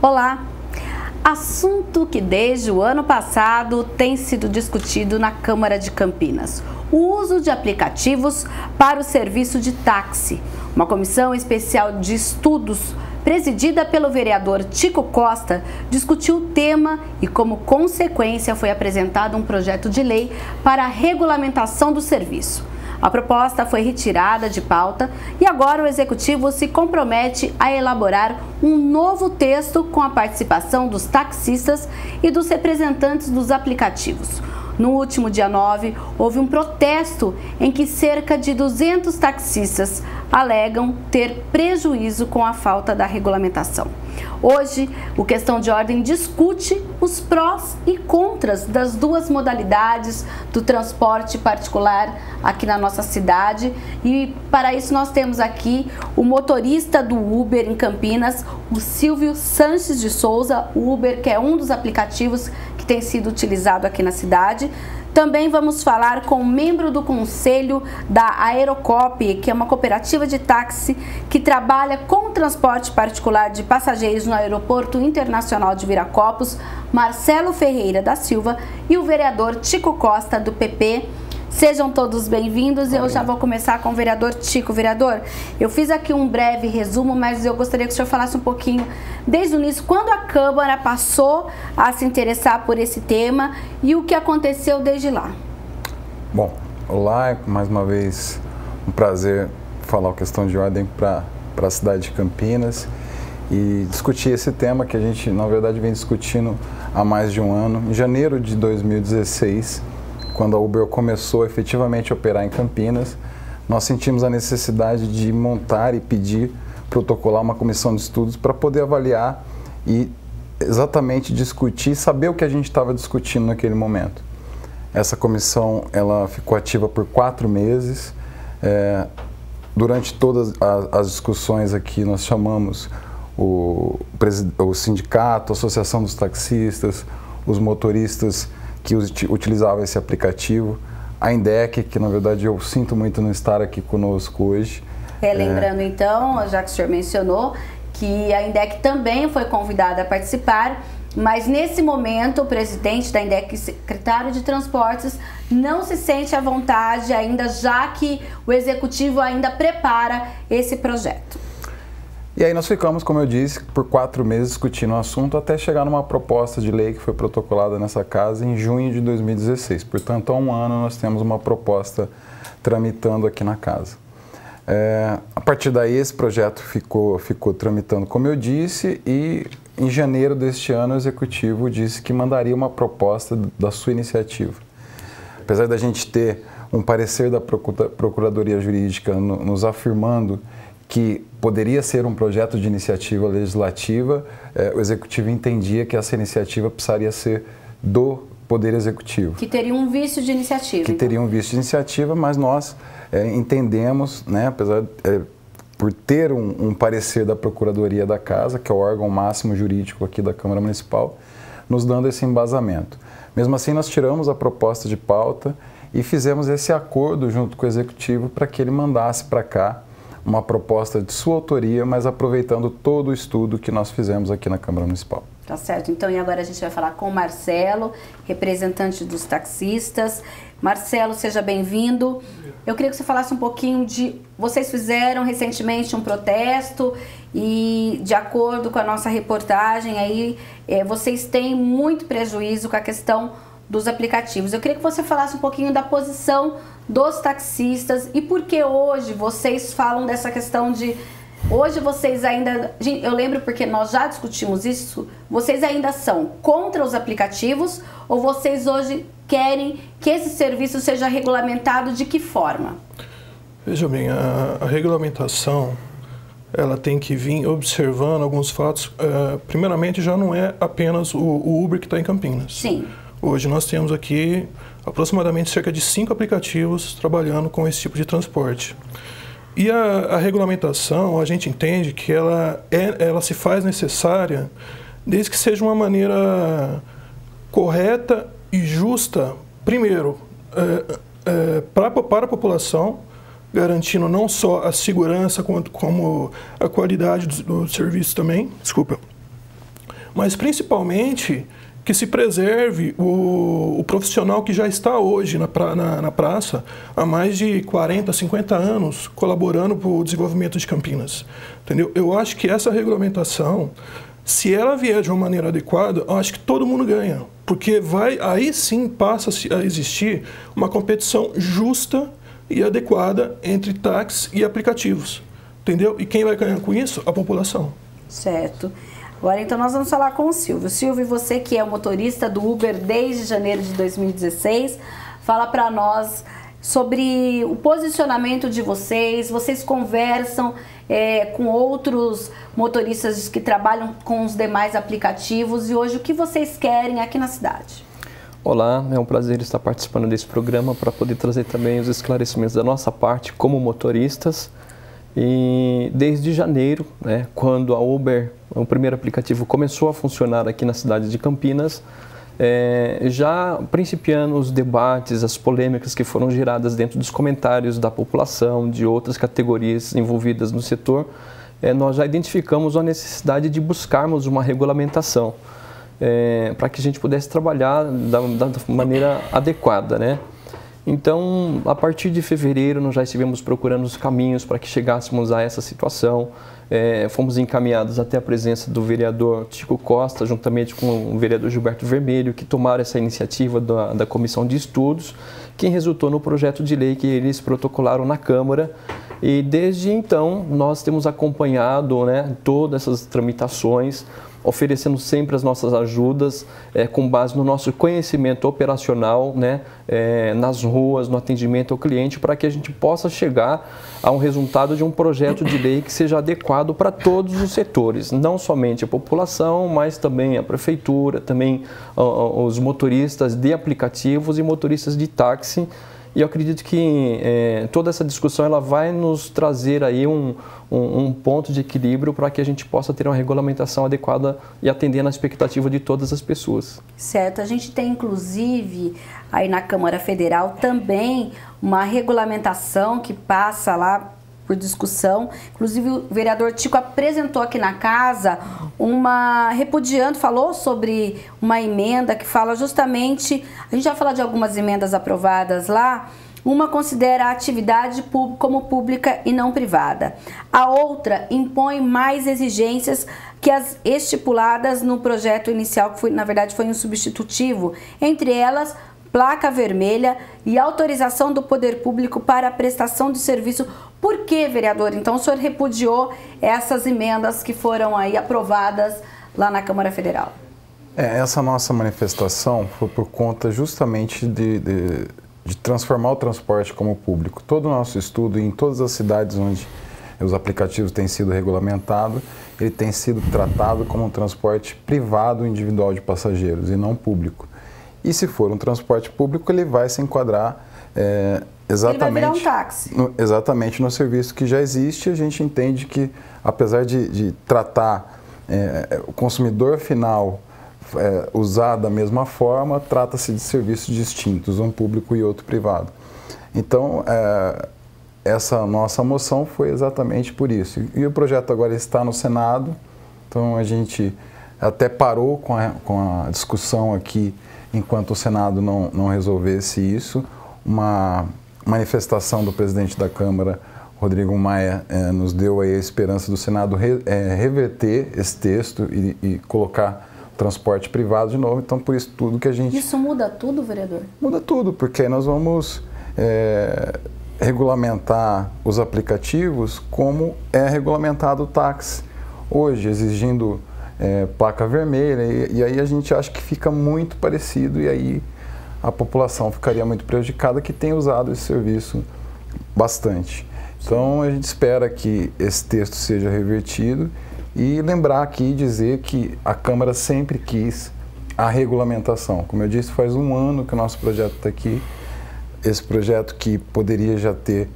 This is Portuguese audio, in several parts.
Olá! Assunto que desde o ano passado tem sido discutido na Câmara de Campinas: o uso de aplicativos para o serviço de táxi. Uma comissão especial de estudos, presidida pelo vereador Tico Costa, discutiu o tema e, como consequência, foi apresentado um projeto de lei para a regulamentação do serviço. A proposta foi retirada de pauta e agora o Executivo se compromete a elaborar um novo texto com a participação dos taxistas e dos representantes dos aplicativos. No último dia 9, houve um protesto em que cerca de 200 taxistas alegam ter prejuízo com a falta da regulamentação. Hoje, o Questão de Ordem discute os prós e contras das duas modalidades do transporte particular aqui na nossa cidade, e para isso nós temos aqui o motorista do Uber em Campinas, o Silvio Sanches de Souza. O Uber, que é um dos aplicativos que tem sido utilizado aqui na cidade. Também vamos falar com um membro do conselho da Aerocop, que é uma cooperativa de táxi que trabalha com o transporte particular de passageiros no Aeroporto Internacional de Viracopos, Marcelo Ferreira da Silva, e o vereador Tico Costa, do PP. Sejam todos bem-vindos e eu já vou começar com o vereador Tico. Vereador, eu fiz aqui um breve resumo, mas eu gostaria que o senhor falasse um pouquinho desde o início, quando a Câmara passou a se interessar por esse tema e o que aconteceu desde lá. Bom, olá, é mais uma vez um prazer falar a Questão de Ordem para a cidade de Campinas e discutir esse tema que a gente, na verdade, vem discutindo há mais de um ano. Em janeiro de 2016, quando a Uber começou efetivamente a operar em Campinas, nós sentimos a necessidade de montar e pedir, protocolar uma comissão de estudos para poder avaliar e exatamente discutir, saber o que a gente estava discutindo naquele momento. Essa comissão ela ficou ativa por 4 meses. Durante todas as discussões aqui, nós chamamos o sindicato, a Associação dos Taxistas, os motoristas que utilizavam esse aplicativo, a INDEC, que na verdade eu sinto muito não estar aqui conosco hoje. Lembrando então, já que o senhor mencionou, que a INDEC também foi convidada a participar, mas nesse momento o presidente da INDEC, secretário de Transportes, não se sente à vontade ainda, já que o Executivo ainda prepara esse projeto. E aí nós ficamos, como eu disse, por 4 meses discutindo o assunto até chegar numa proposta de lei que foi protocolada nessa casa em junho de 2016. Portanto, há um ano nós temos uma proposta tramitando aqui na casa. A partir daí esse projeto ficou tramitando, como eu disse, e em janeiro deste ano o Executivo disse que mandaria uma proposta da sua iniciativa. Apesar da gente ter um parecer da Procuradoria Jurídica nos afirmando que poderia ser um projeto de iniciativa legislativa, o Executivo entendia que essa iniciativa precisaria ser do Poder Executivo. Que teria um vício de iniciativa. Que teria um vício de iniciativa, mas nós entendemos, né, apesar por ter um parecer da Procuradoria da Casa, que é o órgão máximo jurídico aqui da Câmara Municipal, nos dando esse embasamento. Mesmo assim, nós tiramos a proposta de pauta e fizemos esse acordo junto com o Executivo para que ele mandasse para cá uma proposta de sua autoria, mas aproveitando todo o estudo que nós fizemos aqui na Câmara Municipal. Tá certo. Então, e agora a gente vai falar com o Marcelo, representante dos taxistas. Marcelo, seja bem-vindo. Eu queria que você falasse um pouquinho de... Vocês fizeram recentemente um protesto e, de acordo com a nossa reportagem, aí vocês têm muito prejuízo com a questão dos aplicativos. Eu queria que você falasse um pouquinho da posição dos taxistas e por que hoje vocês falam dessa questão de... Hoje vocês ainda... Eu lembro porque nós já discutimos isso. Vocês ainda são contra os aplicativos ou vocês hoje querem que esse serviço seja regulamentado de que forma? Veja bem, a regulamentação ela tem que vir observando alguns fatos. Primeiramente, já não é apenas o Uber que está em Campinas. Sim. Hoje nós temos aqui aproximadamente cerca de 5 aplicativos trabalhando com esse tipo de transporte. E a regulamentação, a gente entende que ela se faz necessária desde que seja uma maneira correta e justa, primeiro, para a população, garantindo não só a segurança, como a qualidade do serviço também. Desculpa. mas principalmente que se preserve o profissional que já está hoje na praça há mais de 40, 50 anos colaborando para o desenvolvimento de Campinas. Entendeu? Eu acho que essa regulamentação, se ela vier de uma maneira adequada, eu acho que todo mundo ganha, porque aí sim passa a existir uma competição justa e adequada entre táxis e aplicativos, entendeu? E quem vai ganhar com isso? A população. Certo. Agora, então, nós vamos falar com o Silvio. Silvio, você que é o motorista do Uber desde janeiro de 2016, fala para nós sobre o posicionamento de vocês. Vocês conversam com outros motoristas que trabalham com os demais aplicativos e hoje o que vocês querem aqui na cidade? Olá, é um prazer estar participando desse programa para poder trazer também os esclarecimentos da nossa parte como motoristas. E desde janeiro, né, quando a Uber, o primeiro aplicativo, começou a funcionar aqui na cidade de Campinas, já principiando os debates, as polêmicas que foram geradas dentro dos comentários da população, de outras categorias envolvidas no setor, nós já identificamos a necessidade de buscarmos uma regulamentação para que a gente pudesse trabalhar da maneira adequada, né? Então, a partir de fevereiro, nós já estivemos procurando os caminhos para que chegássemos a essa situação. Fomos encaminhados até a presença do vereador Chico Costa, juntamente com o vereador Gilberto Vermelho, que tomaram essa iniciativa da Comissão de Estudos, que resultou no projeto de lei que eles protocolaram na Câmara. E desde então, nós temos acompanhado, né, todas essas tramitações, oferecendo sempre as nossas ajudas com base no nosso conhecimento operacional, né, nas ruas, no atendimento ao cliente, para que a gente possa chegar a um resultado de um projeto de lei que seja adequado para todos os setores, não somente a população, mas também a prefeitura, também os motoristas de aplicativos e motoristas de táxi. E eu acredito que toda essa discussão ela vai nos trazer aí um ponto de equilíbrio para que a gente possa ter uma regulamentação adequada e atendendo à expectativa de todas as pessoas. Certo. A gente tem, inclusive, aí na Câmara Federal também uma regulamentação que passa lá por discussão. Inclusive, o vereador Tico apresentou aqui na casa falou sobre uma emenda que fala justamente, a gente vai falar de algumas emendas aprovadas lá, uma considera a atividade como pública e não privada. A outra impõe mais exigências que as estipuladas no projeto inicial, que na verdade foi um substitutivo, entre elas placa vermelha e autorização do poder público para a prestação de serviço. Por que, vereador? Então, o senhor repudiou essas emendas que foram aí aprovadas lá na Câmara Federal? Essa nossa manifestação foi por conta justamente de transformar o transporte como público. Todo o nosso estudo, em todas as cidades onde os aplicativos têm sido regulamentados, ele tem sido tratado como um transporte privado individual de passageiros e não público. E se for um transporte público, ele vai se enquadrar exatamente, ele vai virar um táxi. Exatamente no serviço que já existe. A gente entende que, apesar de tratar o consumidor final usar da mesma forma, trata-se de serviços distintos, um público e outro privado. Então, essa nossa moção foi exatamente por isso. E o projeto agora está no Senado, então a gente até parou com a discussão aqui enquanto o Senado não resolvesse isso. Uma manifestação do presidente da Câmara, Rodrigo Maia, nos deu aí a esperança do Senado reverter esse texto e colocar o transporte privado de novo. Então, por isso tudo que a gente... Isso muda tudo, vereador? Muda tudo, porque aí nós vamos regulamentar os aplicativos como é regulamentado o táxi hoje, exigindo placa vermelha, e aí a gente acha que fica muito parecido, e aí a população ficaria muito prejudicada, que tem usado esse serviço bastante. Então a gente espera que esse texto seja revertido e lembrar aqui e dizer que a Câmara sempre quis a regulamentação. Como eu disse, faz um ano que o nosso projeto está aqui, esse projeto que poderia já ter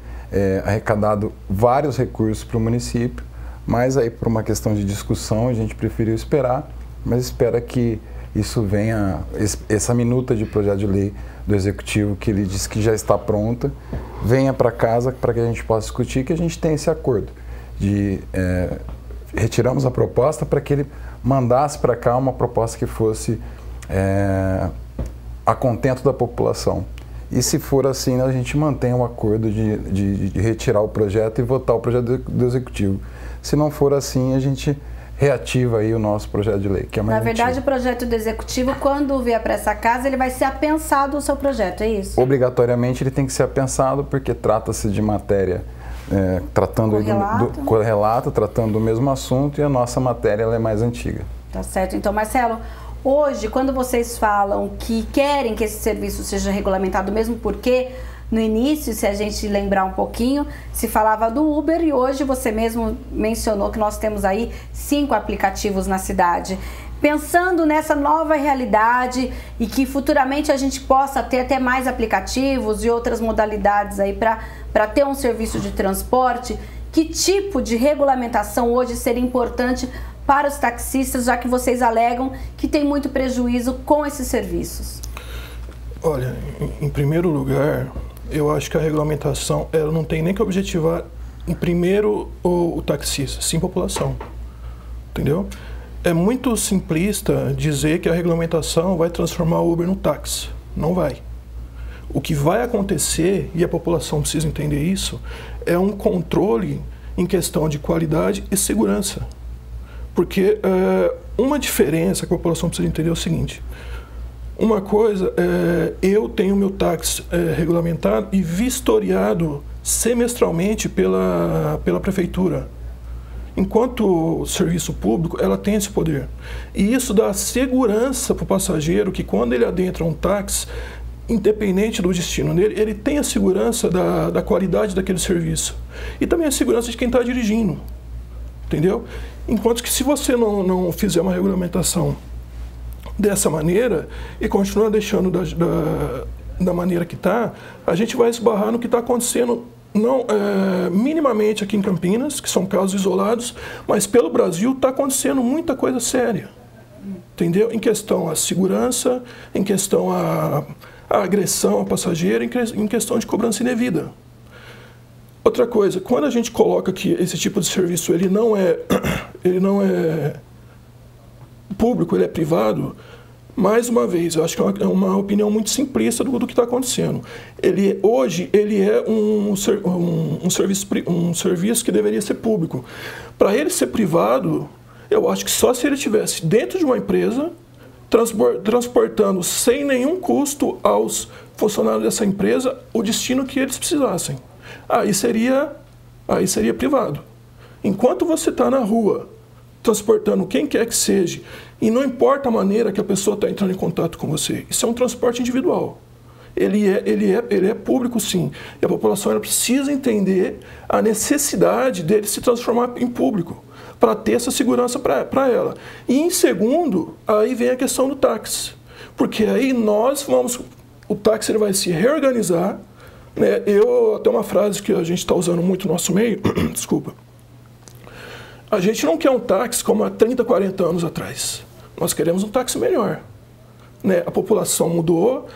arrecadado vários recursos para o município, mas aí por uma questão de discussão a gente preferiu esperar, mas espera que isso venha, essa minuta de projeto de lei do Executivo, que ele disse que já está pronta, venha para casa para que a gente possa discutir, que a gente tenha esse acordo de retiramos a proposta para que ele mandasse para cá uma proposta que fosse a contento da população. E se for assim, a gente mantém o acordo de retirar o projeto e votar o projeto do Executivo. Se não for assim, a gente reativa aí o nosso projeto de lei, que é mais Na verdade, antigo. o projeto do Executivo, quando vier para essa casa, ele vai ser apensado o seu projeto, é isso? Obrigatoriamente ele tem que ser apensado, porque trata-se de matéria tratando do correlato, tratando do mesmo assunto, e a nossa matéria ela é mais antiga. Tá certo. Então, Marcelo, hoje, quando vocês falam que querem que esse serviço seja regulamentado, mesmo porque no início, se a gente lembrar um pouquinho, se falava do Uber, e hoje você mesmo mencionou que nós temos aí 5 aplicativos na cidade. Pensando nessa nova realidade e que futuramente a gente possa ter até mais aplicativos e outras modalidades aí para ter um serviço de transporte, que tipo de regulamentação hoje seria importante para os taxistas, já que vocês alegam que tem muito prejuízo com esses serviços? Olha, em primeiro lugar, eu acho que a regulamentação ela não tem nem que objetivar, em primeiro, o taxista, sim a população. Entendeu? É muito simplista dizer que a regulamentação vai transformar o Uber no táxi. Não vai. O que vai acontecer, e a população precisa entender isso, é um controle em questão de qualidade e segurança. Porque uma diferença que a população precisa entender é o seguinte: uma coisa, eu tenho meu táxi regulamentado e vistoriado semestralmente pela prefeitura. Enquanto serviço público, ela tem esse poder. E isso dá segurança para o passageiro que, quando ele adentra um táxi, independente do destino dele, ele tem a segurança da qualidade daquele serviço. E também a segurança de quem está dirigindo. Entendeu? Enquanto que, se você não fizer uma regulamentação dessa maneira e continuar deixando da maneira que está, a gente vai esbarrar no que está acontecendo minimamente aqui em Campinas, que são casos isolados, mas pelo Brasil está acontecendo muita coisa séria. Entendeu? Em questão à segurança, em questão à agressão ao passageiro, em questão de cobrança indevida. Outra coisa, quando a gente coloca que esse tipo de serviço ele não é público, ele é privado, mais uma vez, eu acho que é uma opinião muito simplista do que está acontecendo. Hoje ele é um serviço que deveria ser público. Para ele ser privado, eu acho que só se ele estivesse dentro de uma empresa, transportando sem nenhum custo aos funcionários dessa empresa o destino que eles precisassem. Aí seria privado. Enquanto você está na rua, transportando quem quer que seja, e não importa a maneira que a pessoa está entrando em contato com você, isso é um transporte individual. Ele é público, sim. E a população ela precisa entender a necessidade dele se transformar em público, para ter essa segurança para ela. E em segundo, aí vem a questão do táxi. Porque aí o táxi ele vai se reorganizar, né? Até uma frase que a gente está usando muito no nosso meio, desculpa. A gente não quer um táxi como há 30, 40 anos atrás. Nós queremos um táxi melhor. Né? A população mudou,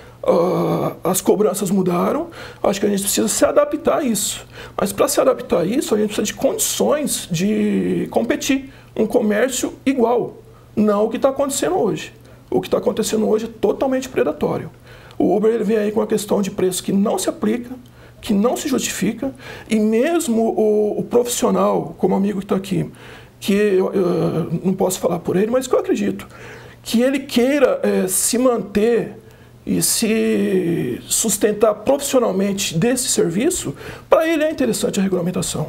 as cobranças mudaram, acho que a gente precisa se adaptar a isso. Mas para se adaptar a isso, a gente precisa de condições de competir, um comércio igual, não o que está acontecendo hoje. O que está acontecendo hoje é totalmente predatório. O Uber ele vem aí com uma questão de preço que não se aplica, que não se justifica, e mesmo o profissional, como o amigo que está aqui, que eu não posso falar por ele, mas que eu acredito, que ele queira se manter e se sustentar profissionalmente desse serviço, para ele é interessante a regulamentação.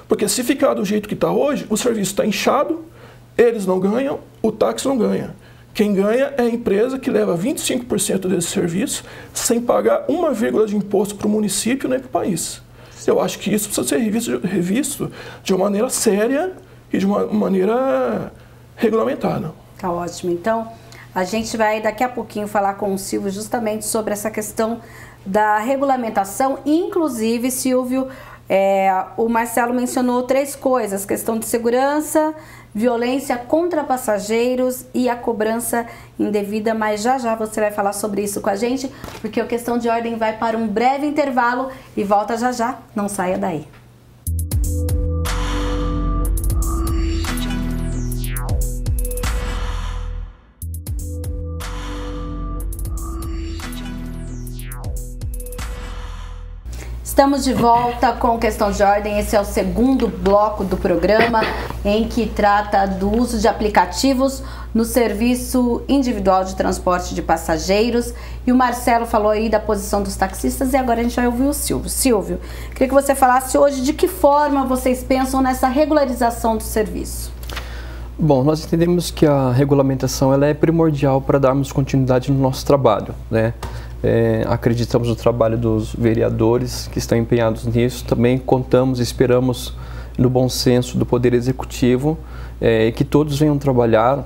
Porque se ficar do jeito que está hoje, o serviço está inchado, eles não ganham, o táxi não ganha. Quem ganha é a empresa que leva 25% desse serviço sem pagar 1,0 de imposto para o município nem para o país. Eu acho que isso precisa ser revisto de uma maneira séria e de uma maneira regulamentada. Tá ótimo. Então, a gente vai daqui a pouquinho falar com o Silvio justamente sobre essa questão da regulamentação. Inclusive, Silvio, o Marcelo mencionou 3 coisas: questão de segurança, violência contra passageiros e a cobrança indevida, mas já você vai falar sobre isso com a gente, porque a Questão de Ordem vai para um breve intervalo e volta já, não saia daí. Estamos de volta com Questão de Ordem. Esse é o segundo bloco do programa, em que trata do uso de aplicativos no serviço individual de transporte de passageiros. E o Marcelo falou aí da posição dos taxistas e agora a gente vai ouvir o Silvio. Silvio, queria que você falasse hoje de que forma vocês pensam nessa regularização do serviço. Bom, nós entendemos que a regulamentação ela é primordial para darmos continuidade no nosso trabalho, né? Acreditamos no trabalho dos vereadores que estão empenhados nisso, também contamos e esperamos no bom senso do Poder Executivo que todos venham trabalhar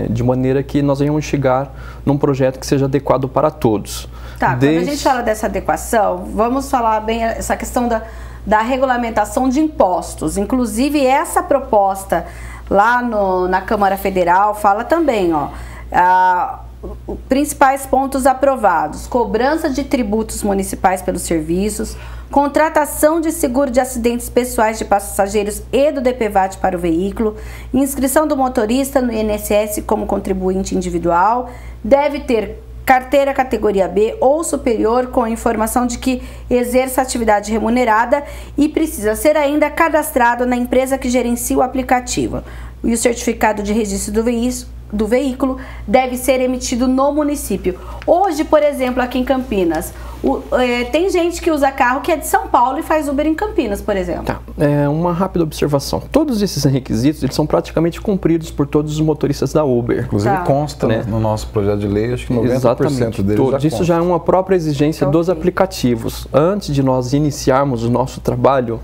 de maneira que nós venhamos chegar num projeto que seja adequado para todos. Tá, quando a gente fala dessa adequação, vamos falar bem essa questão da regulamentação de impostos. Inclusive essa proposta lá na Câmara Federal fala também, principais pontos aprovados: cobrança de tributos municipais pelos serviços, contratação de seguro de acidentes pessoais de passageiros e do DPVAT para o veículo, inscrição do motorista no INSS como contribuinte individual, deve ter carteira categoria B ou superior com informação de que exerça atividade remunerada e precisa ser ainda cadastrado na empresa que gerencia o aplicativo. E o certificado de registro do veículo deve ser emitido no município. Hoje, por exemplo, aqui em Campinas, tem gente que usa carro que é de São Paulo e faz Uber em Campinas, por exemplo. Tá. Uma rápida observação. Todos esses requisitos eles são praticamente cumpridos por todos os motoristas da Uber. Inclusive consta no nosso projeto de lei, acho que 90% Exatamente. deles já consta. Isso já é uma própria exigência dos aplicativos. Antes de nós iniciarmos o nosso trabalho,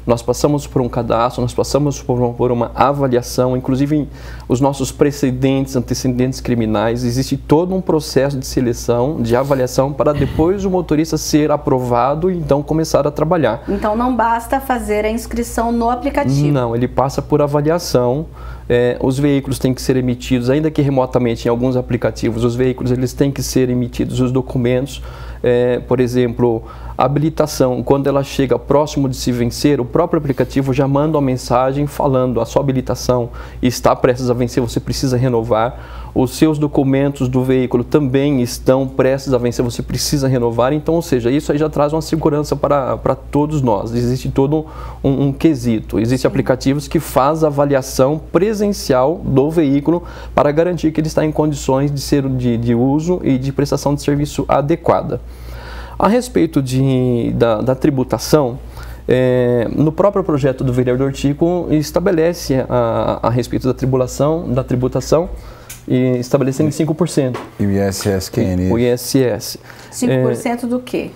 nós passamos por um cadastro, nós passamos por uma avaliação, inclusive os nossos precedentes, antecedentes criminais, existe todo um processo de seleção, de avaliação, para depois o motorista ser aprovado e então começar a trabalhar. Então não basta fazer a inscrição no aplicativo? Não, ele passa por avaliação. Os veículos têm que ser emitidos, ainda que remotamente em alguns aplicativos, os veículos eles têm que ser emitidos os documentos. Por exemplo, a habilitação, quando ela chega próximo de se vencer, o próprio aplicativo já manda uma mensagem falando: a sua habilitação está prestes a vencer, você precisa renovar. Os seus documentos do veículo também estão prestes a vencer, você precisa renovar. Então, ou seja, isso aí já traz uma segurança para todos nós. Existe todo um quesito. Existem aplicativos que fazem a avaliação presencial do veículo para garantir que ele está em condições de ser de uso e de prestação de serviço adequada. A respeito da tributação, no próprio projeto do vereador Tico estabelece a respeito da tributação e estabelecendo 5%. E o ISS-QN? O ISS. 5% do quê?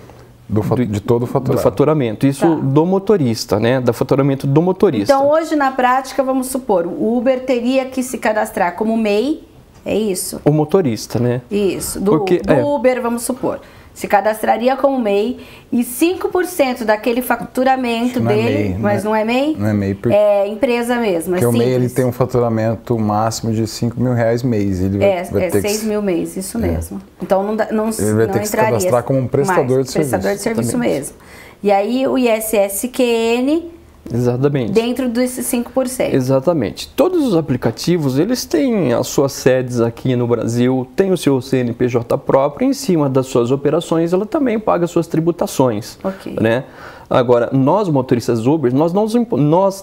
De todo o faturamento. Do faturamento. Isso do motorista, né? Do faturamento do motorista. Então, hoje, na prática, vamos supor, o Uber teria que se cadastrar como MEI, é isso? O motorista, né? Isso. Do Uber, vamos supor. Se cadastraria como MEI e 5% daquele faturamento dele, mas não é MEI? Não é MEI, porque é empresa mesmo, porque o MEI ele tem um faturamento máximo de R$5.000 mês. Ele vai ter 6 mil mês, isso mesmo. Então não ele vai ter que se cadastrar como um prestador de serviço. Prestador de serviço mesmo. E aí o ISS-QN... Exatamente. Dentro desses 5%. Exatamente. Todos os aplicativos, eles têm as suas sedes aqui no Brasil, tem o seu CNPJ próprio, e em cima das suas operações, ela também paga suas tributações. Ok. Né? Agora, nós motoristas Uber, nós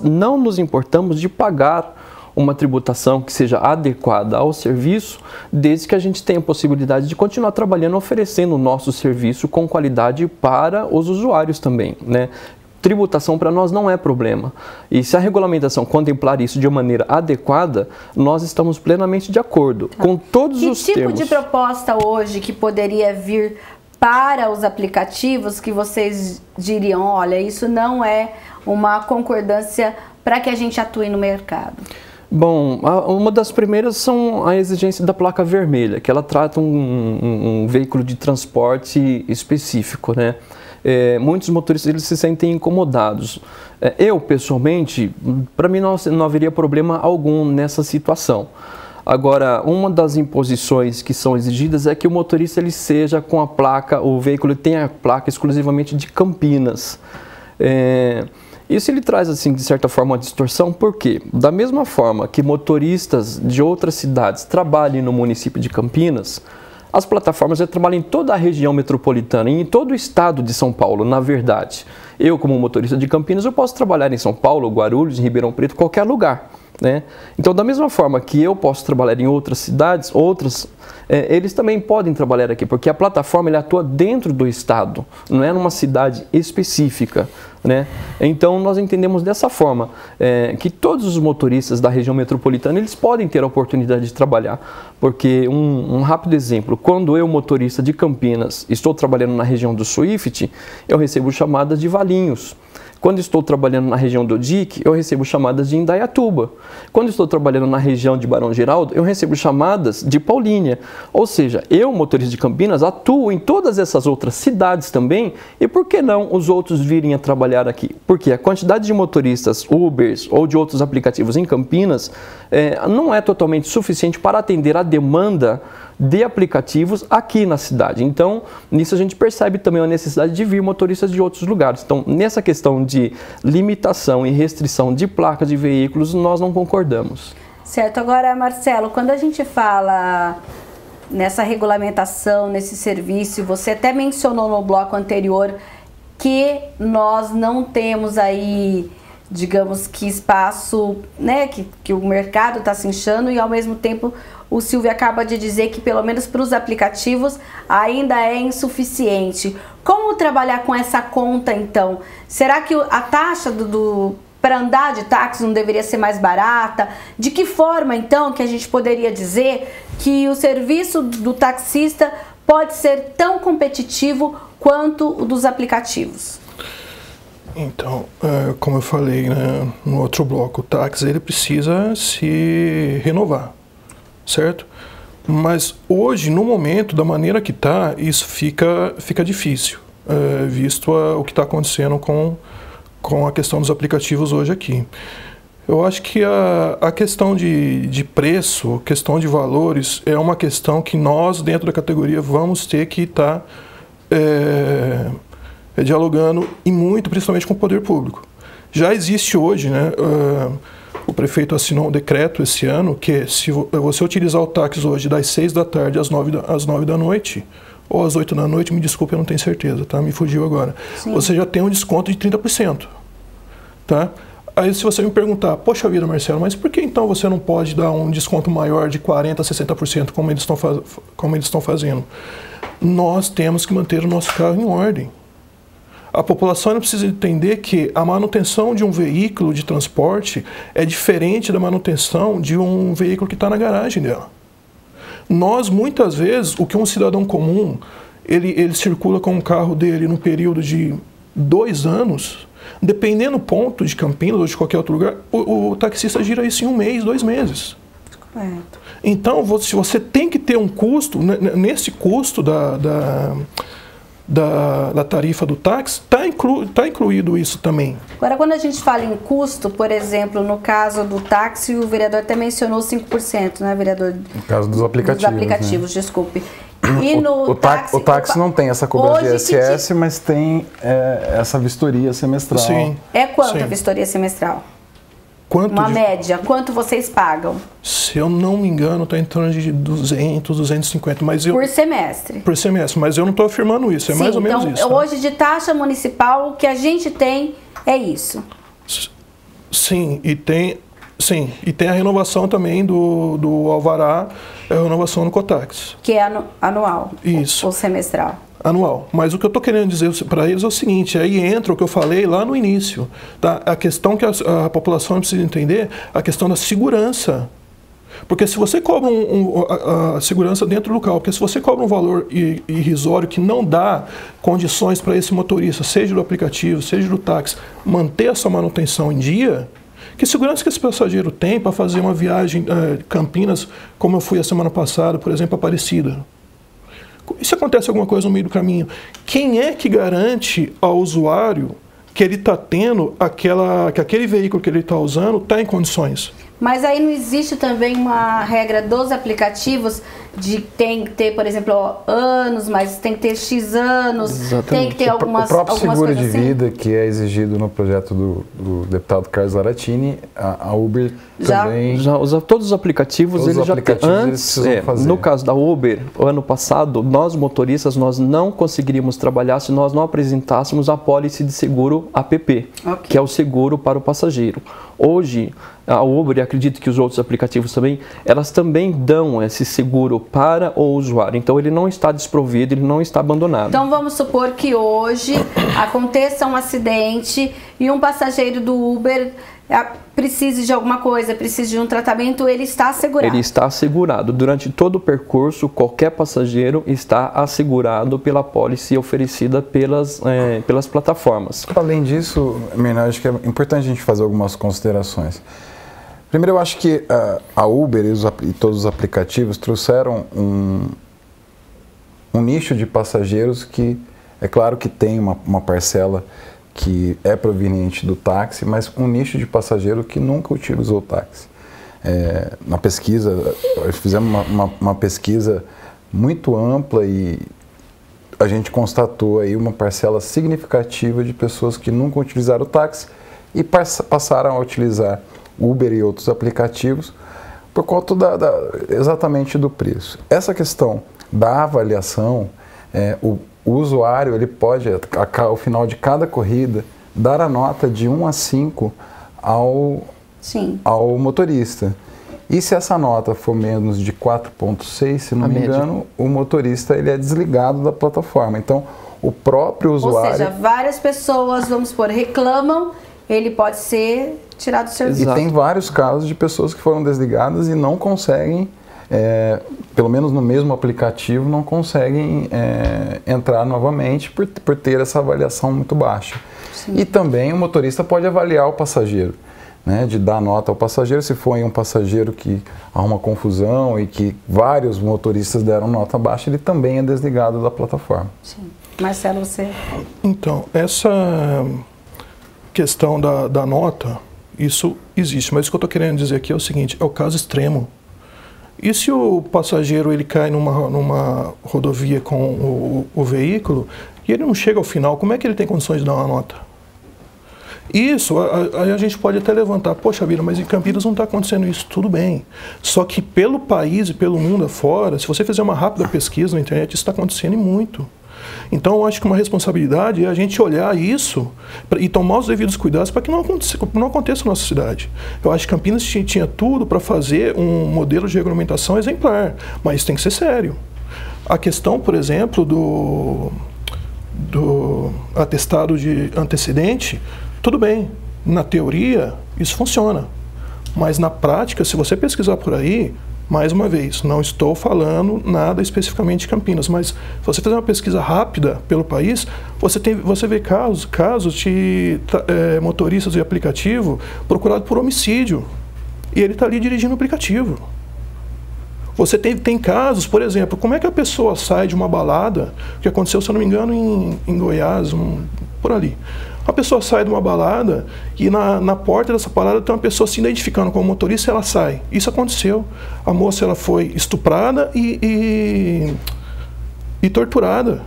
não nos importamos de pagar uma tributação que seja adequada ao serviço, desde que a gente tenha a possibilidade de continuar trabalhando, oferecendo o nosso serviço com qualidade para os usuários também, né? Tributação para nós não é problema. E se a regulamentação contemplar isso de uma maneira adequada, nós estamos plenamente de acordo com todos os termos. Que tipo de proposta hoje que poderia vir para os aplicativos que vocês diriam: olha, isso não é uma concordância para que a gente atue no mercado? Bom, uma das primeiras são a exigência da placa vermelha, que ela trata um veículo de transporte específico, né? Muitos motoristas eles se sentem incomodados. Eu, pessoalmente, para mim não haveria problema algum nessa situação. Agora, uma das imposições que são exigidas é que o motorista ele seja com a placa, o veículo tenha a placa exclusivamente de Campinas. Isso ele traz, assim, de certa forma, uma distorção, porque da mesma forma que motoristas de outras cidades trabalhem no município de Campinas, As plataformas trabalham em toda a região metropolitana e em todo o estado de São Paulo, na verdade. Eu, como motorista de Campinas, eu posso trabalhar em São Paulo, Guarulhos, em Ribeirão Preto, qualquer lugar, né? Então, da mesma forma que eu posso trabalhar em outras cidades, eles também podem trabalhar aqui, porque a plataforma ele atua dentro do estado, não é numa cidade específica, né? Então, nós entendemos dessa forma, que todos os motoristas da região metropolitana, eles podem ter a oportunidade de trabalhar, porque um rápido exemplo, quando eu, motorista de Campinas, estou trabalhando na região do Swift, eu recebo chamadas de Valinhos. Quando estou trabalhando na região do DIC, eu recebo chamadas de Indaiatuba. Quando estou trabalhando na região de Barão Geraldo, eu recebo chamadas de Paulínia. Ou seja, eu, motorista de Campinas, atuo em todas essas outras cidades também, e por que não os outros virem a trabalhar aqui? Porque a quantidade de motoristas Ubers ou de outros aplicativos em Campinas não é totalmente suficiente para atender a demanda de aplicativos aqui na cidade. Então, nisso a gente percebe também a necessidade de vir motoristas de outros lugares. Então, nessa questão de limitação e restrição de placas de veículos, nós não concordamos. Certo. Agora, Marcelo, quando a gente fala nessa regulamentação, nesse serviço, você até mencionou no bloco anterior que nós não temos aí, digamos que espaço, né, que o mercado está se inchando, e ao mesmo tempo o Silvio acaba de dizer que pelo menos para os aplicativos ainda é insuficiente. Como trabalhar com essa conta então? Será que a taxa para andar de táxi não deveria ser mais barata? De que forma então que a gente poderia dizer que o serviço do taxista pode ser tão competitivo quanto o dos aplicativos? Então, como eu falei, né, no outro bloco, o táxi ele precisa se renovar, certo? Mas hoje, no momento, da maneira que está, isso fica difícil, visto o que está acontecendo com a questão dos aplicativos hoje aqui. Eu acho que a questão de preço, questão de valores, é uma questão que nós, dentro da categoria, vamos ter que estar dialogando e muito, principalmente com o poder público. Já existe hoje, né, o prefeito assinou um decreto esse ano que se você utilizar o táxi hoje das 6 da tarde às 9 da noite, ou às 8 da noite, me desculpe, eu não tenho certeza, tá? Me fugiu agora. Sim. Você já tem um desconto de 30%, tá? Aí se você me perguntar, poxa vida, Marcelo, mas por que então você não pode dar um desconto maior de 40%, 60%, como eles estão fazendo? Nós temos que manter o nosso carro em ordem. A população precisa entender que a manutenção de um veículo de transporte é diferente da manutenção de um veículo que está na garagem dela. Nós, muitas vezes, o que um cidadão comum, ele circula com o carro dele no período de 2 anos, dependendo do ponto de Campinas ou de qualquer outro lugar, o taxista gira isso em 1 mês, 2 meses. Correto. Então, você tem que ter um custo, nesse custo da tarifa do táxi, está incluído isso também. Agora, quando a gente fala em custo, por exemplo, no caso do táxi, o vereador até mencionou 5%, né, vereador? No caso dos aplicativos. Dos aplicativos, né? Desculpe. E o táxi não tem essa cobrança de ISS, mas tem essa vistoria semestral. Sim. É quanto a vistoria semestral? Média, quanto vocês pagam? Se eu não me engano, está em torno de 200, 250. Mas por semestre? Por semestre, mas eu não estou afirmando isso, mais ou menos isso. Então, hoje de taxa municipal, o que a gente tem é isso? Sim, e tem a renovação também do alvará, a renovação no Cotax. Que é anual? Isso. Ou semestral? Anual. Mas o que eu estou querendo dizer para eles é o seguinte, aí entra o que eu falei lá no início, tá? A questão que a população precisa entender, a questão da segurança. Porque se você cobra a segurança dentro do local, porque se você cobra um valor irrisório que não dá condições para esse motorista, seja do aplicativo, seja do táxi, manter a sua manutenção em dia, que segurança que esse passageiro tem para fazer uma viagem Campinas, como eu fui a semana passada, por exemplo, Aparecida? E se acontece alguma coisa no meio do caminho? Quem é que garante ao usuário que ele está tendo que aquele veículo que ele está usando está em condições? Mas aí não existe também uma regra dos aplicativos tem que ter, por exemplo, anos, mas tem que ter X anos, Exatamente. tem que ter O próprio seguro de assim? vida, que é exigido no projeto do deputado Carlos Laratini, a Uber também... Todos os aplicativos, eles já têm. Antes, no caso da Uber, o ano passado, nós motoristas, nós não conseguiríamos trabalhar se nós não apresentássemos a apólice de seguro APP, que é o seguro para o passageiro. Hoje, a Uber, e acredito que os outros aplicativos também, elas também dão esse seguro para o usuário. Então, ele não está desprovido, ele não está abandonado. Então, vamos supor que hoje aconteça um acidente e um passageiro do Uber precise de alguma coisa, precise de um tratamento, ele está assegurado? Ele está assegurado. Durante todo o percurso, qualquer passageiro está assegurado pela apólice oferecida pelas plataformas. Além disso, Mirna, acho que é importante a gente fazer algumas considerações. Primeiro, eu acho que a Uber e todos os aplicativos trouxeram um nicho de passageiros que, é claro que tem uma parcela que é proveniente do táxi, mas um nicho de passageiro que nunca utilizou o táxi. Na pesquisa, fizemos uma pesquisa muito ampla e a gente constatou aí uma parcela significativa de pessoas que nunca utilizaram o táxi e passaram a utilizar Uber e outros aplicativos por conta exatamente do preço. Essa questão da avaliação, o usuário ele pode, ao final de cada corrida, dar a nota de 1 a 5 ao motorista. E se essa nota for menos de 4,6, se não me engano, o motorista ele é desligado da plataforma. Então, o próprio usuário... Ou seja, várias pessoas, vamos supor, reclamam, ele pode ser tirado do serviço. E tem vários casos de pessoas que foram desligadas e não conseguem... pelo menos no mesmo aplicativo, não conseguem entrar novamente por ter essa avaliação muito baixa. Sim. E também o motorista pode avaliar o passageiro, né, de dar nota ao passageiro. Se for um passageiro que arruma confusão e que vários motoristas deram nota baixa, ele também é desligado da plataforma. Sim. Marcelo, você... Então, essa questão da nota, isso existe, mas o que eu estou querendo dizer aqui é o seguinte, é o caso extremo. E se o passageiro ele cai numa rodovia com o veículo e ele não chega ao final, como é que ele tem condições de dar uma nota? Isso, aí a gente pode até levantar, poxa vida, mas em Campinas não está acontecendo isso, tudo bem. Só que pelo país e pelo mundo afora, se você fizer uma rápida pesquisa na internet, isso está acontecendo e muito. Então, eu acho que uma responsabilidade é a gente olhar isso e tomar os devidos cuidados para que não aconteça na nossa cidade. Eu acho que Campinas tinha tudo para fazer um modelo de regulamentação exemplar, mas tem que ser sério. A questão, por exemplo, do atestado de antecedente, tudo bem, na teoria isso funciona, mas na prática, se você pesquisar por aí, mais uma vez, não estou falando nada especificamente de Campinas, mas se você fizer uma pesquisa rápida pelo país, você vê casos de motoristas de aplicativo procurado por homicídio e ele está ali dirigindo o aplicativo. Você tem casos, por exemplo, como é que a pessoa sai de uma balada, que aconteceu, se eu não me engano, em Goiás, por ali. A pessoa sai de uma balada e na porta dessa balada tem uma pessoa se identificando como motorista e ela sai. Isso aconteceu. A moça ela foi estuprada e torturada.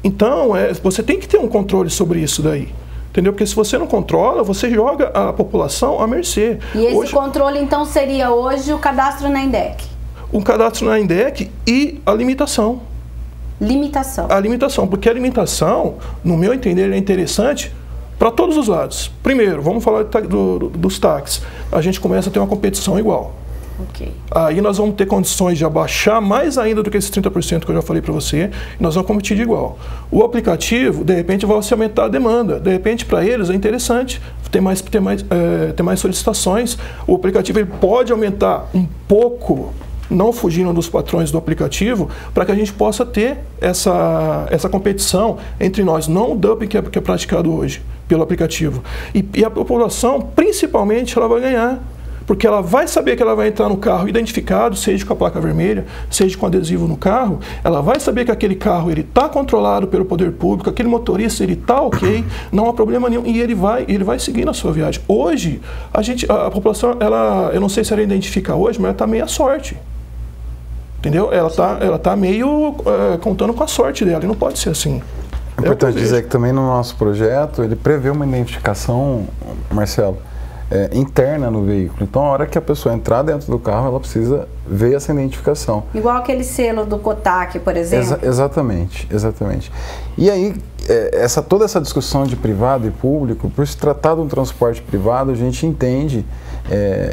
Então, você tem que ter um controle sobre isso daí. Entendeu? Porque se você não controla, você joga a população à mercê. E esse controle, então, seria hoje o cadastro na INDEC? O cadastro na INDEC e a limitação. Limitação. A limitação, porque a limitação, no meu entender, é interessante para todos os lados. Primeiro, vamos falar dos táxis. A gente começa a ter uma competição igual. Okay. Aí nós vamos ter condições de abaixar mais ainda do que esses 30% que eu já falei para você, e nós vamos competir de igual. O aplicativo, de repente, vai se aumentar a demanda. De repente, para eles é interessante ter mais solicitações. O aplicativo ele pode aumentar um pouco, não fugindo dos patrões do aplicativo, para que a gente possa ter essa competição entre nós, não o dumping que é praticado hoje pelo aplicativo. E a população, principalmente, ela vai ganhar, porque ela vai saber que ela vai entrar no carro identificado, seja com a placa vermelha, seja com adesivo no carro, ela vai saber que aquele carro está controlado pelo poder público, aquele motorista está ok, não há problema nenhum, e ele vai seguir na sua viagem. Hoje, a população, eu não sei se ela identifica hoje, mas ela está meio à sorte. Entendeu? Ela tá meio contando com a sorte dela, e não pode ser assim. É importante dizer que também no nosso projeto, ele prevê uma identificação, Marcelo, interna no veículo. Então, a hora que a pessoa entrar dentro do carro, ela precisa ver essa identificação. Igual aquele selo do Kotak, por exemplo? Exatamente, exatamente. E aí, toda essa discussão de privado e público, por se tratar de um transporte privado, a gente entende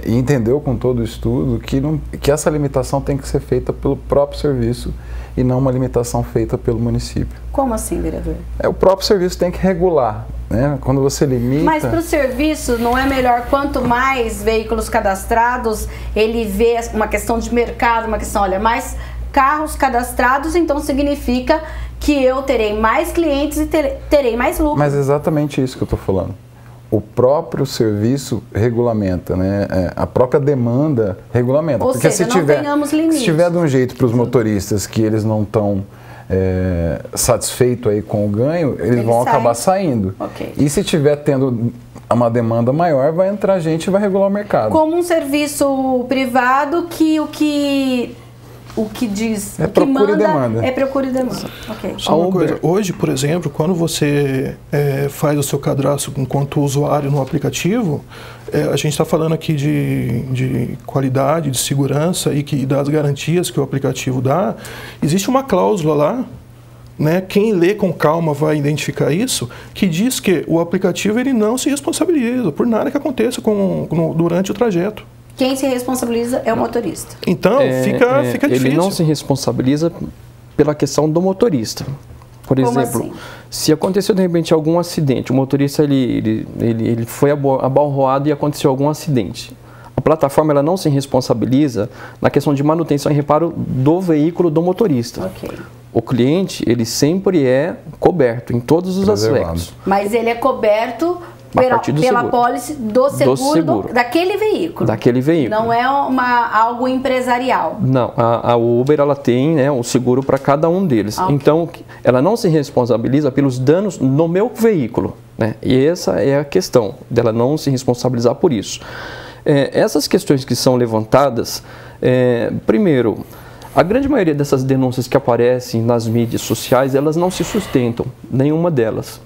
e entendeu com todo o estudo que essa limitação tem que ser feita pelo próprio serviço e não uma limitação feita pelo município. Como assim, vereador? O próprio serviço tem que regular, né? Quando você limita... Mas para o serviço não é melhor, quanto mais veículos cadastrados, ele vê uma questão de mercado, uma questão, olha, mais carros cadastrados, então significa que eu terei mais clientes e terei mais lucro. Mas é exatamente isso que eu estou falando. O próprio serviço regulamenta, né? A própria demanda regulamenta. Ou porque seja, se tiver de um jeito para os motoristas que eles não estão satisfeitos aí com o ganho, eles vão acabar saindo. Okay. E se tiver tendo uma demanda maior, vai entrar gente e vai regular o mercado. Como um serviço privado que o que diz, o que manda é procura e demanda. Okay. Só uma coisa, hoje, por exemplo, quando você faz o seu cadastro enquanto usuário no aplicativo, a gente está falando aqui de qualidade, de segurança e das garantias que o aplicativo dá. Existe uma cláusula lá, né, quem lê com calma vai identificar isso, que diz que o aplicativo ele não se responsabiliza por nada que aconteça durante o trajeto. Quem se responsabiliza é o motorista. Então, fica difícil. Ele não se responsabiliza pela questão do motorista. Por Como exemplo, assim? Se aconteceu de repente algum acidente, o motorista ele foi abalroado e aconteceu algum acidente. A plataforma ela não se responsabiliza na questão de manutenção e reparo do veículo do motorista. Okay. O cliente, ele sempre é coberto em todos os aspectos. Mas ele é coberto pela apólice do seguro daquele veículo. Daquele veículo. Não é algo empresarial. Não, a Uber ela tem, né, um seguro para cada um deles. Okay. Então, ela não se responsabiliza pelos danos no meu veículo, né? E essa é a questão, dela não se responsabilizar por isso. Essas questões que são levantadas, primeiro, a grande maioria dessas denúncias que aparecem nas mídias sociais, elas não se sustentam, nenhuma delas.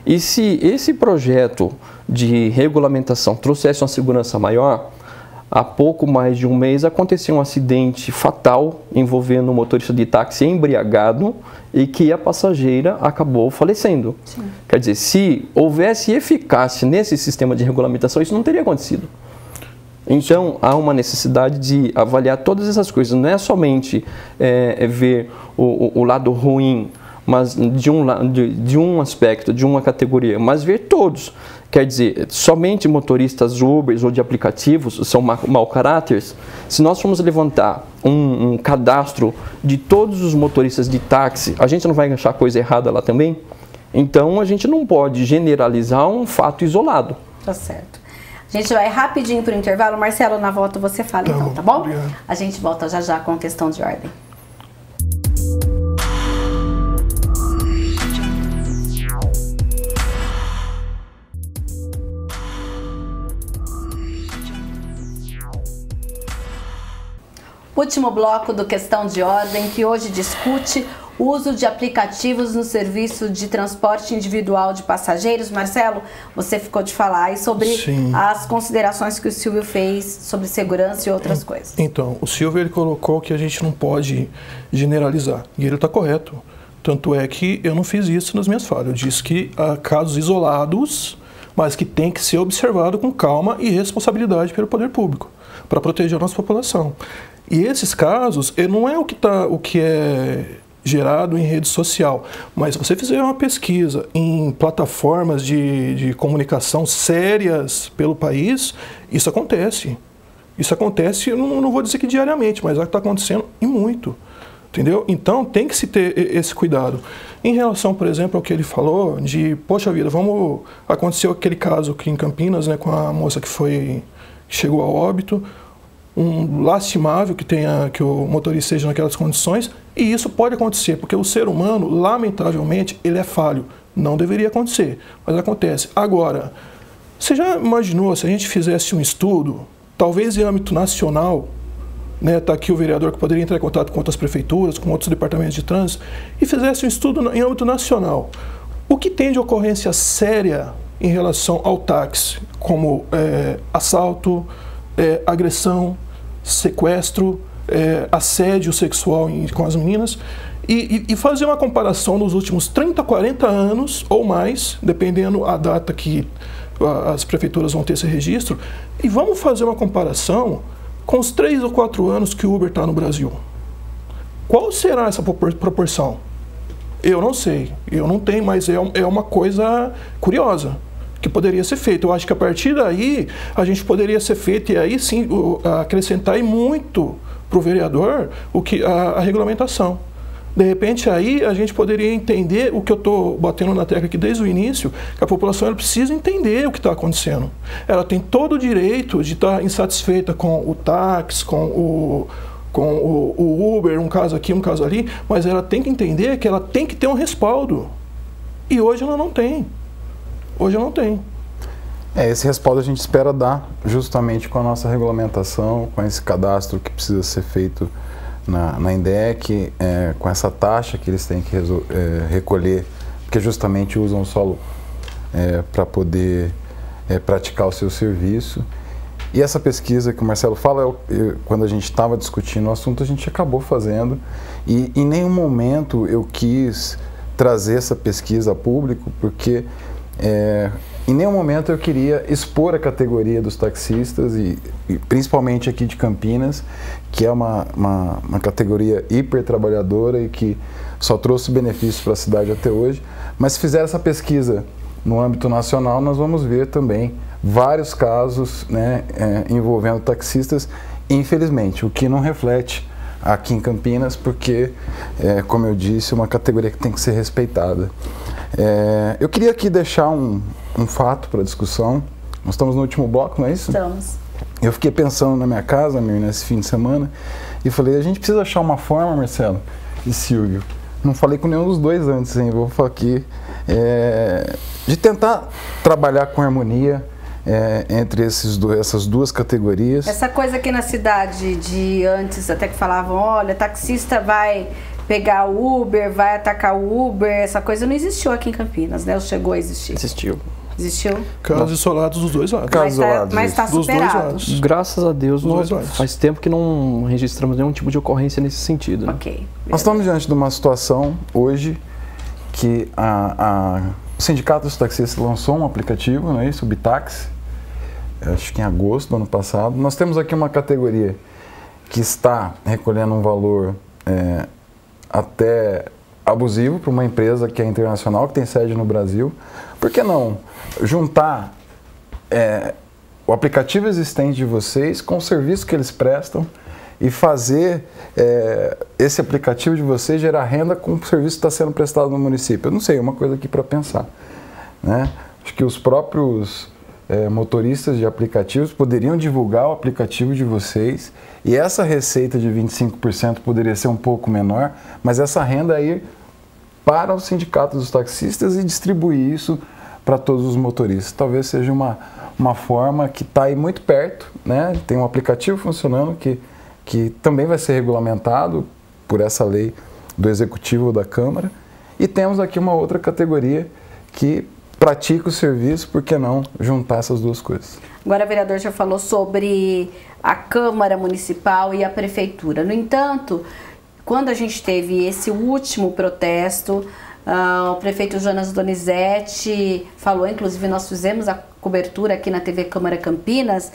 E se esse projeto de regulamentação trouxesse uma segurança maior, há pouco mais de um mês aconteceu um acidente fatal envolvendo um motorista de táxi embriagado e que a passageira acabou falecendo. Sim. Quer dizer, se houvesse eficácia nesse sistema de regulamentação, isso não teria acontecido. Então, há uma necessidade de avaliar todas essas coisas, não é somente ver o lado ruim, mas de um aspecto, de uma categoria, mas ver todos. Quer dizer, somente motoristas Ubers ou de aplicativos são mau caráteres. Se nós formos levantar um cadastro de todos os motoristas de táxi, a gente não vai achar coisa errada lá também? Então, a gente não pode generalizar um fato isolado. Tá certo. A gente vai rapidinho para o intervalo. Marcelo, na volta você fala então, tá bom? Obrigado. A gente volta já já com a questão de ordem. Último bloco do Questão de Ordem, que hoje discute o uso de aplicativos no serviço de transporte individual de passageiros. Marcelo, você ficou de falar aí sobre as considerações que o Silvio fez sobre segurança e outras coisas. Então, o Silvio ele colocou que a gente não pode generalizar, e ele está correto. Tanto é que eu não fiz isso nas minhas falas. Eu disse que há casos isolados, mas que tem que ser observado com calma e responsabilidade pelo poder público, para proteger a nossa população. E esses casos, não é o que é gerado em rede social, mas se você fizer uma pesquisa em plataformas de comunicação sérias pelo país, isso acontece. Isso acontece, eu não vou dizer que diariamente, mas está acontecendo e muito. Entendeu? Então tem que se ter esse cuidado. Em relação, por exemplo, ao que ele falou de, poxa vida, aconteceu aquele caso aqui em Campinas, né, com a moça que chegou a óbito, lastimável que o motorista esteja naquelas condições, e isso pode acontecer, porque o ser humano, lamentavelmente, ele é falho. Não deveria acontecer, mas acontece. Agora, você já imaginou se a gente fizesse um estudo, talvez em âmbito nacional, né, está aqui o vereador que poderia entrar em contato com outras prefeituras, com outros departamentos de trânsito, e fizesse um estudo em âmbito nacional. O que tem de ocorrência séria em relação ao táxi, como assalto, agressão, sequestro, assédio sexual com as meninas, e fazer uma comparação nos últimos 30, 40 anos ou mais, dependendo a data que as prefeituras vão ter esse registro, e vamos fazer uma comparação com os 3 ou 4 anos que o Uber está no Brasil. Qual será essa proporção? Eu não sei, eu não tenho, mas é uma coisa curiosa que poderia ser feita. Eu acho que a partir daí a gente poderia ser feito, e aí sim acrescentar muito para o vereador a regulamentação. De repente aí a gente poderia entender o que eu estou batendo na tecla aqui desde o início, que a população ela precisa entender o que está acontecendo. Ela tem todo o direito de estar insatisfeita com o táxi, com o Uber, um caso aqui, um caso ali, mas ela tem que entender que ela tem que ter um respaldo. E hoje ela não tem. Hoje ela não tem. Esse respaldo a gente espera dar justamente com a nossa regulamentação, com esse cadastro que precisa ser feito na INDEC, com essa taxa que eles têm que recolher, porque justamente usam o solo para poder praticar o seu serviço. E essa pesquisa que o Marcelo fala, quando a gente estava discutindo o assunto, a gente acabou fazendo, e em nenhum momento eu quis trazer essa pesquisa a público, porque em nenhum momento eu queria expor a categoria dos taxistas, e principalmente aqui de Campinas, que é uma categoria hiper trabalhadora e que só trouxe benefícios para a cidade até hoje. Mas se fizer essa pesquisa no âmbito nacional, nós vamos ver também vários casos, né, envolvendo taxistas, infelizmente, o que não reflete aqui em Campinas, porque, como eu disse, é uma categoria que tem que ser respeitada. Eu queria aqui deixar um fato para discussão. Nós estamos no último bloco, não é isso? Estamos. Eu fiquei pensando na minha casa, nesse fim de semana, e falei, a gente precisa achar uma forma, Marcelo e Silvio, não falei com nenhum dos dois antes, hein? Vou falar aqui, de tentar trabalhar com harmonia entre essas duas categorias. Essa coisa aqui na cidade de antes, até que falavam, olha, taxista vai pegar o Uber, vai atacar o Uber, essa coisa não existiu aqui em Campinas, né? Ou chegou a existir? Existiu. Existiu? Casos isolados dos dois lados. Mas está superado. Graças a Deus, faz tempo que não registramos nenhum tipo de ocorrência nesse sentido. Né? Ok. Nós estamos diante de uma situação hoje que o Sindicato dos Taxistas lançou um aplicativo, não é isso? O Bitaxi, acho que em agosto do ano passado. Nós temos aqui uma categoria que está recolhendo um valor até abusivo para uma empresa que é internacional, que tem sede no Brasil. Por que não juntar o aplicativo existente de vocês com o serviço que eles prestam e fazer esse aplicativo de vocês gerar renda com o serviço que está sendo prestado no município? Eu não sei, é uma coisa aqui para pensar, né? Acho que os próprios motoristas de aplicativos poderiam divulgar o aplicativo de vocês, e essa receita de 25% poderia ser um pouco menor, mas essa renda aí para o Sindicato dos Taxistas e distribuir isso para todos os motoristas. Talvez seja uma forma que está aí muito perto, né? Tem um aplicativo funcionando que também vai ser regulamentado por essa lei do Executivo ou da Câmara, e temos aqui uma outra categoria que pratica o serviço. Por que não juntar essas duas coisas? Agora, o vereador já falou sobre a Câmara Municipal e a Prefeitura. No entanto, quando a gente teve esse último protesto, o prefeito Jonas Donizete falou, inclusive nós fizemos a cobertura aqui na TV Câmara Campinas,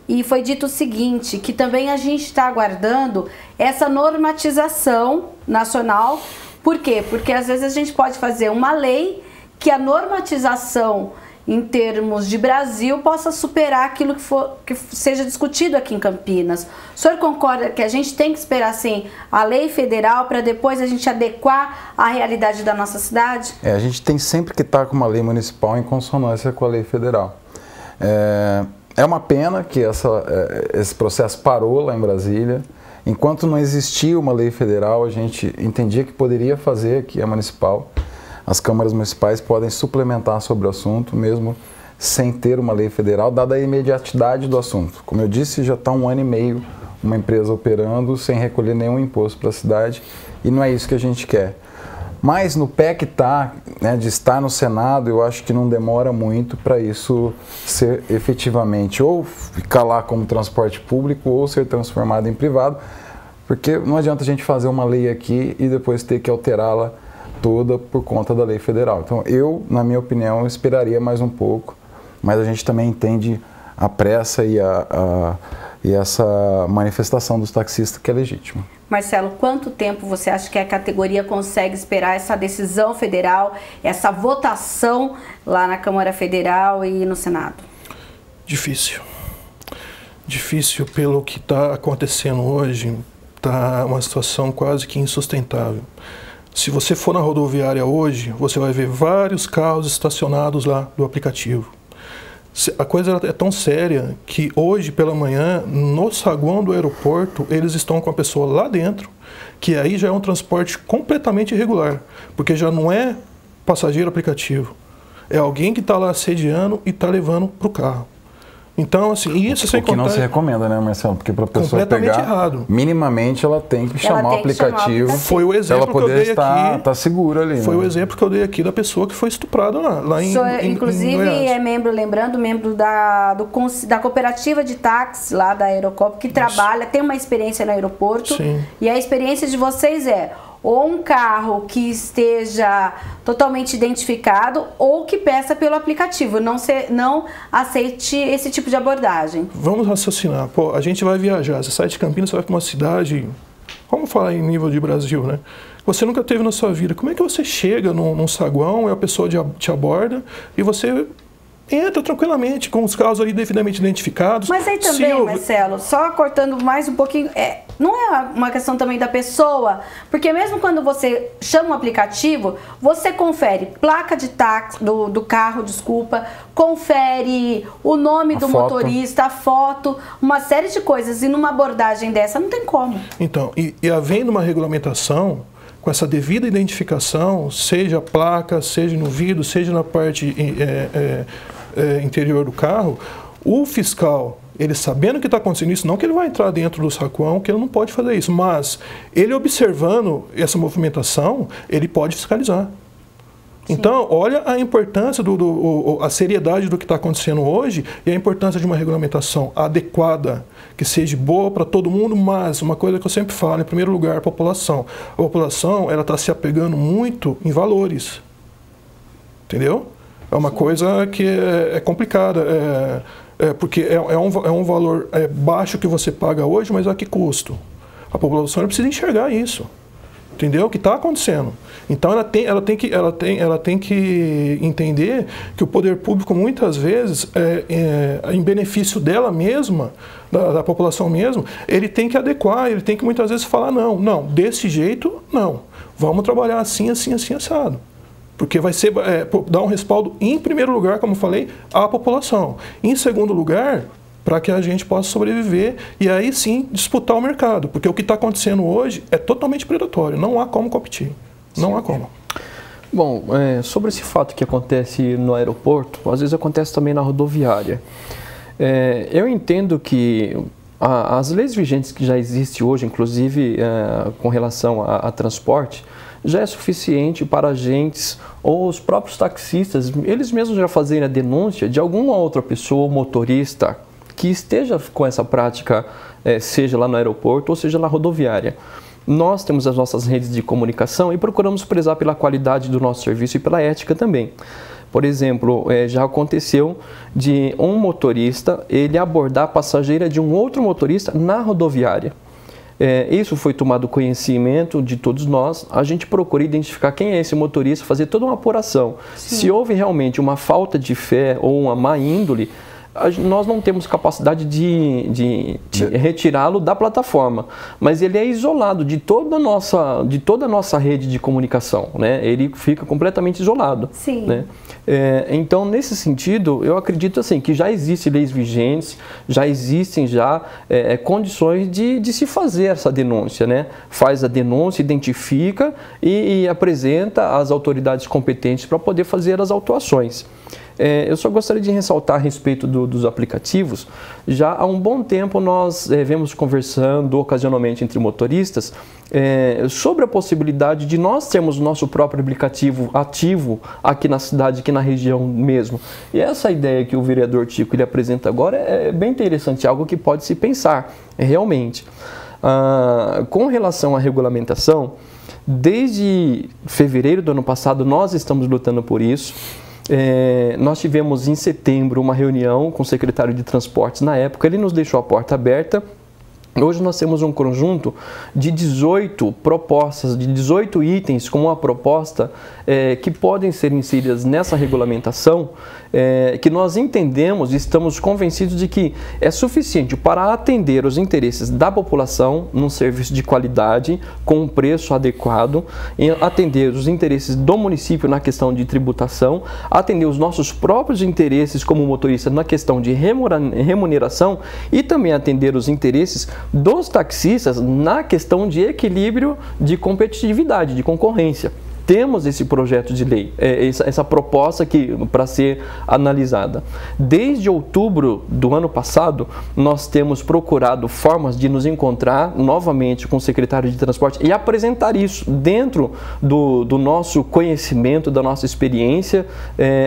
e foi dito o seguinte, que também a gente está aguardando essa normatização nacional. Por quê? Porque às vezes a gente pode fazer uma lei que a normatização em termos de Brasil possa superar aquilo que seja discutido aqui em Campinas. O senhor concorda que a gente tem que esperar, assim, a lei federal para depois a gente adequar à realidade da nossa cidade? A gente tem sempre que estar com uma lei municipal em consonância com a lei federal. É uma pena que esse processo parou lá em Brasília. Enquanto não existia uma lei federal, a gente entendia que poderia fazer aqui a municipal. As câmaras municipais podem suplementar sobre o assunto, mesmo sem ter uma lei federal, dada a imediatidade do assunto. Como eu disse, já está 1 ano e meio uma empresa operando sem recolher nenhum imposto para a cidade, e não é isso que a gente quer. Mas no pé que está, né, de estar no Senado, eu acho que não demora muito para isso ser efetivamente ou ficar lá como transporte público ou ser transformado em privado, porque não adianta a gente fazer uma lei aqui e depois ter que alterá-la toda por conta da lei federal. Então eu, na minha opinião, esperaria mais um pouco, mas a gente também entende a pressa e essa manifestação dos taxistas que é legítima. Marcelo, quanto tempo você acha que a categoria consegue esperar essa decisão federal, essa votação lá na Câmara Federal e no Senado? Difícil. Difícil pelo que está acontecendo hoje, está uma situação quase que insustentável. Se você for na rodoviária hoje, você vai ver vários carros estacionados lá do aplicativo. A coisa é tão séria que hoje pela manhã, no saguão do aeroporto, eles estão com a pessoa lá dentro, que aí já é um transporte completamente irregular, porque já não é passageiro aplicativo, é alguém que está lá assediando e está levando para o carro. Então, assim, isso sem contar... O que não se recomenda, né, Marcelo? Porque para a pessoa pegar, errado. Minimamente ela tem que chamar o aplicativo. Foi o exemplo que eu dei aqui. Tá segura ali. Foi, né, o exemplo que eu dei aqui da pessoa que foi estuprada lá em inclusive, é membro, lembrando, membro da cooperativa de táxi lá da Aerocop, que trabalha, tem uma experiência no aeroporto. Sim. E a experiência de vocês é ou um carro que esteja totalmente identificado ou que peça pelo aplicativo, não aceite esse tipo de abordagem. Vamos raciocinar. Pô, a gente vai viajar, você sai de Campinas, você vai para uma cidade, vamos falar em nível de Brasil, né? Você nunca teve na sua vida. Como é que você chega num saguão e a pessoa te aborda e você entra tranquilamente com os carros ali devidamente identificados? Mas aí também, Marcelo, só cortando mais um pouquinho, não é uma questão também da pessoa, porque mesmo quando você chama um aplicativo, você confere placa de táxi, do carro, desculpa, confere o nome do motorista, a foto, uma série de coisas, e numa abordagem dessa não tem como. Então, e havendo uma regulamentação, com essa devida identificação, seja a placa, seja no vidro, seja na parte interior do carro, o fiscal, ele sabendo que está acontecendo isso, não que ele vai entrar dentro do saguão, que ele não pode fazer isso, mas ele observando essa movimentação, ele pode fiscalizar. Sim. Então, olha a importância, a seriedade do que está acontecendo hoje e a importância de uma regulamentação adequada, que seja boa para todo mundo, mas uma coisa que eu sempre falo, em primeiro lugar, a população. A população, ela está se apegando muito em valores, entendeu? É uma coisa que é complicada, porque é um valor baixo que você paga hoje, mas a que custo? A população precisa enxergar isso. Entendeu? O que está acontecendo. Então ela tem que entender que o poder público muitas vezes, em benefício dela mesma, da população mesmo, ele tem que adequar, ele tem que muitas vezes falar não, desse jeito não. Vamos trabalhar assim, assim, assim, assado. Porque vai ser, dar um respaldo, em primeiro lugar, como eu falei, à população. Em segundo lugar, para que a gente possa sobreviver e aí sim disputar o mercado. Porque o que está acontecendo hoje é totalmente predatório, não há como competir, não há como. Bom, sobre esse fato que acontece no aeroporto, às vezes acontece também na rodoviária. Eu entendo que as leis vigentes que já existem hoje, inclusive com relação a transporte, já é suficiente para agentes ou os próprios taxistas, eles mesmos já fazerem a denúncia de alguma outra pessoa, motorista, que esteja com essa prática, seja lá no aeroporto ou seja na rodoviária. Nós temos as nossas redes de comunicação e procuramos prezar pela qualidade do nosso serviço e pela ética também. Por exemplo, já aconteceu de um motorista ele abordar a passageira de um outro motorista na rodoviária. Isso foi tomado conhecimento de todos nós, a gente procura identificar quem é esse motorista, fazer toda uma apuração. Sim. Se houve realmente uma falta de fé ou uma má índole, nós não temos capacidade de retirá-lo da plataforma, mas ele é isolado de toda a nossa rede de comunicação, né? Ele fica completamente isolado. Sim. Né? Então, nesse sentido, eu acredito assim, que já existem leis vigentes, já existem condições de se fazer essa denúncia, né? Faz a denúncia, identifica e apresenta às autoridades competentes para poder fazer as autuações. Eu só gostaria de ressaltar a respeito dos aplicativos. Já há um bom tempo nós vemos conversando ocasionalmente entre motoristas sobre a possibilidade de nós termos o nosso próprio aplicativo ativo aqui na cidade, aqui na região mesmo. E essa ideia que o vereador Tico ele apresenta agora é bem interessante, algo que pode se pensar realmente. Com relação à regulamentação, desde fevereiro do ano passado nós estamos lutando por isso. Nós tivemos em setembro uma reunião com o secretário de Transportes na época, ele nos deixou a porta aberta. Hoje nós temos um conjunto de 18 propostas, de 18 itens com uma proposta que podem ser inseridas nessa regulamentação, que nós entendemos e estamos convencidos de que é suficiente para atender os interesses da população num serviço de qualidade, com um preço adequado, atender os interesses do município na questão de tributação, atender os nossos próprios interesses como motorista na questão de remuneração e também atender os interesses dos taxistas na questão de equilíbrio de competitividade, de concorrência. Temos esse projeto de lei, essa proposta para ser analisada. Desde outubro do ano passado, nós temos procurado formas de nos encontrar novamente com o secretário de Transporte e apresentar isso dentro do nosso conhecimento, da nossa experiência.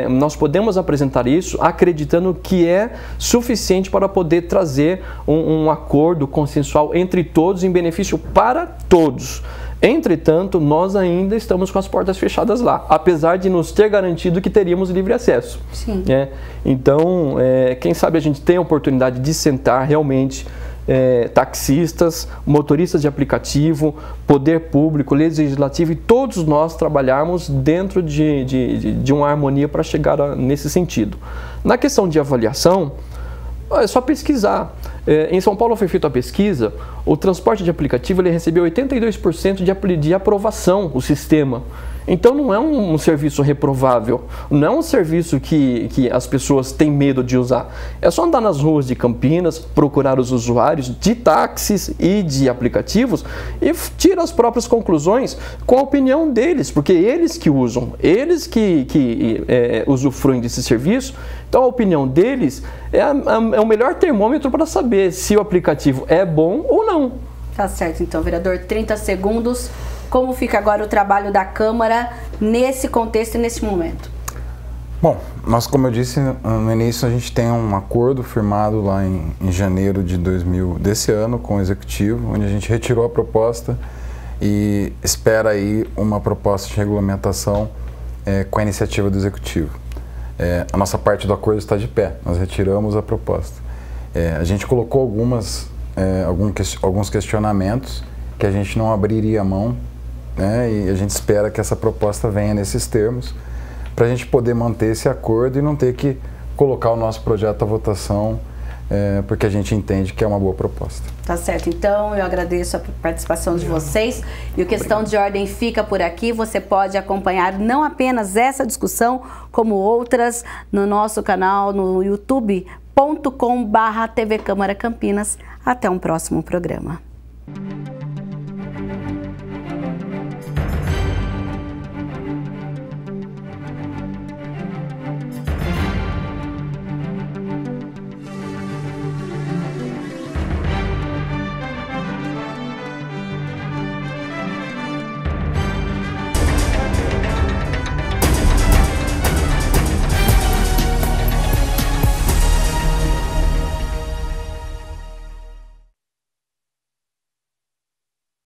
Nós podemos apresentar isso acreditando que é suficiente para poder trazer um acordo consensual entre todos em benefício para todos. Entretanto, nós ainda estamos com as portas fechadas lá, apesar de nos ter garantido que teríamos livre acesso. Sim. Então, quem sabe a gente tem a oportunidade de sentar realmente taxistas, motoristas de aplicativo, poder público, legislativo e todos nós trabalharmos dentro de uma harmonia para chegar nesse sentido. Na questão de avaliação, é só pesquisar. Em São Paulo foi feita a pesquisa, o transporte de aplicativo ele recebeu 82% de aprovação, o sistema. Então não é um serviço reprovável, não é um serviço que as pessoas têm medo de usar. É só andar nas ruas de Campinas, procurar os usuários de táxis e de aplicativos e tirar as próprias conclusões com a opinião deles, porque eles que usam, eles que usufruem desse serviço. Então a opinião deles é o melhor termômetro para saber se o aplicativo é bom ou não. Tá certo, então, vereador, 30 segundos. Como fica agora o trabalho da Câmara nesse contexto e nesse momento? Bom, nós, como eu disse no início, a gente tem um acordo firmado lá em janeiro desse ano com o Executivo, onde a gente retirou a proposta e espera aí uma proposta de regulamentação com a iniciativa do Executivo. A nossa parte do acordo está de pé, nós retiramos a proposta. A gente colocou alguns questionamentos que a gente não abriria a mão, e a gente espera que essa proposta venha nesses termos para a gente poder manter esse acordo e não ter que colocar o nosso projeto à votação, porque a gente entende que é uma boa proposta. Tá certo, então eu agradeço a participação de vocês e o Questão de Ordem fica por aqui. Você pode acompanhar não apenas essa discussão, como outras no nosso canal no youtube.com/TV Câmara Campinas. Até um próximo programa.